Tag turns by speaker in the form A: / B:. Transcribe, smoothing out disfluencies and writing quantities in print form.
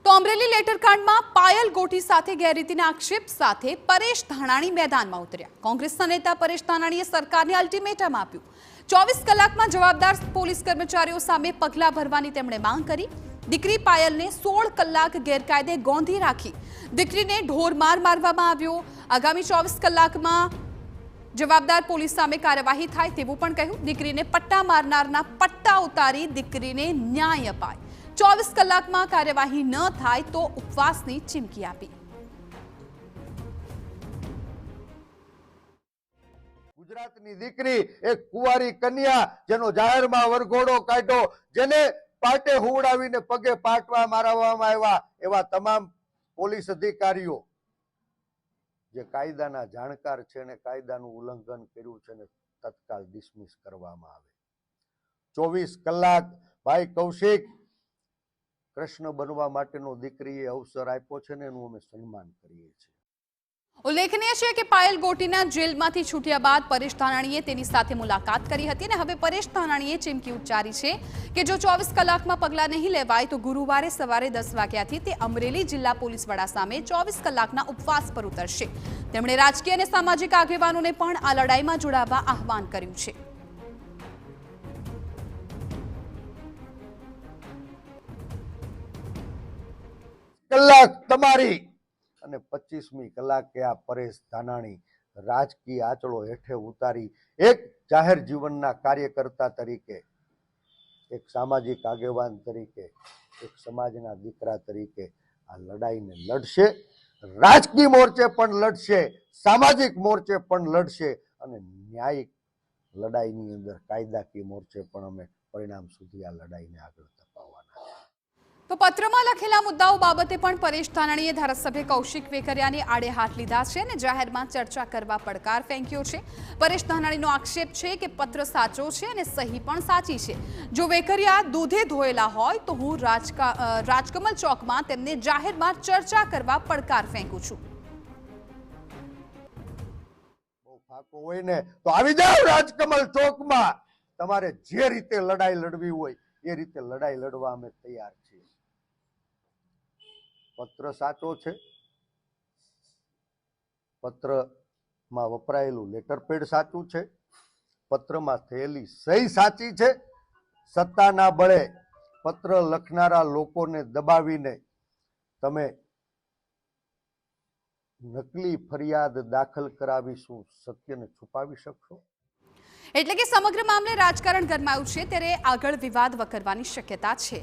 A: તો અમરેલી લેટરકાંડમાં પાયલ ગોટી સાથે ગેરરીતિના આક્ષેપ સાથે પરેશ ધાનાણી મેદાનમાં ઉતર્યા। કોંગ્રેસના નેતા પરેશ ધાનાણીએ સરકારને અલ્ટિમેટમ આપ્યું। 24 કલાકમાં જવાબદાર પોલીસ કર્મચારીઓ સામે પગલાં ભરવાની તેમણે માંગ કરી। દીકરી પાયલને 16 કલાક ગેરકાયદે ગોંધી રાખી દીકરીને ઢોરમાર મારવામાં આવ્યો। આગામી 24 કલાકમાં જવાબદાર પોલીસ સામે કાર્યવાહી થાય તેવું પણ કહ્યું। દીકરીને પટ્ટા મારનારના પટ્ટા ઉતારી દીકરીને ન્યાય અપાય। 24 કલાકમાં કાર્યવાહી ન થાય તો ઉપવાસની ચીમકી આપી।
B: ગુજરાતની દીકરી એક કુંવારી કન્યા જેનો જાહેરમાં વરઘોડો કાઢ્યો, જેને પાટે હુવડાવીને પગે પાટવા મારવામાં આવ્યા, એવા તમામ પોલીસ અધિકારીઓ જે કાયદાના જાણકાર છે અને કાયદાનું ઉલ્લંઘન કર્યું છે ને તત્કાલ ડિસમિસ કરવામાં આવે। 24 કલાક ભાઈ કૌશિક કૃષ્ણ બનવા માટેનો દીકરીએ અવસર આપ્યો છે ને એનું અમે સન્માન કરીએ છીએ।
A: ઉલ્લેખનીય છે કે પાયલ ગોટીના જેલમાંથી છૂટ્યા બાદ પરેશ ધાનાણીએ તેની સાથે મુલાકાત કરી હતી અને હવે પરેશ ધાનાણીએ ચીમકી ઉચ્ચારી છે કે જો 24 કલાકમાં પગલાં નહીં લેવાય તો ગુરુવારે સવારે 10 વાગ્યાથી તે અમરેલી જિલ્લા પોલીસ વડા સામે 24 કલાકના ઉપવાસ પર ઉતરશે। તેમણે રાજકીય અને સામાજિક આગેવાનોને પણ આ લડાઈમાં જોડાવા આહવાન કર્યું છે।
B: કલાક તમારી અને 25મી કલાકે આ પરેશ ધાનાણી રાજકીય આંચળો હેઠે ઉતારી એક જાહેર જીવનના કાર્યકર્તા તરીકે, એક સામાજિક આગેવાન તરીકે, એક સમાજના દીકરા તરીકે આ લડાઈને લડશે। રાજકીય મોરચે પણ લડશે, સામાજિક મોરચે પણ લડશે અને ન્યાયિક લડાઈની અંદર કાયદાકીય મોરચે પણ અમે પરિણામ સુધી આ લડાઈને આગળ ધપાવવાના છે।
A: તો પત્રમાં લખેલા મુદ્દાઓ બાબતે પણ પરેશ ધાનાણીએ ધારાસભ્ય કૌશિક વેકરિયાની આડે હાથ લીધા છે અને જાહેરમાં ચર્ચા કરવા પડકાર ફેંક્યો છે। પરેશ ધાનાણીનો આક્ષેપ છે કે પત્ર સાચો છે અને સહી પણ સાચી છે। જો વેકરિયા દૂધે ધોયેલા હોય તો હું રાજકમલ ચોકમાં તેમને જાહેરમાં ચર્ચા કરવા પડકાર ફેંકું છું।
B: બહુ ફાકો હોય ને તો આવી જાવ રાજકમલ ચોકમાં, તમારે જે રીતે લડાઈ લડવી હોય એ રીતે લડાઈ લડવા અમે તૈયાર છીએ। પત્ર સાચો છે, પત્રમાં વપરાયેલું લેટરપેડ સાચું છે, પત્રમાં થયેલી સહી સાચી છે। સત્તાના બળે પત્ર લખનારા લોકોને દબાવીને તમે નકલી ફરિયાદ દાખલ કરાવીશું સત્યને છુપાવી શકશો?
A: એટલે કે સમગ્ર મામલે રાજકારણ ગરમાયું છે ત્યારે આગળ વિવાદ વકરવાની શક્યતા છે।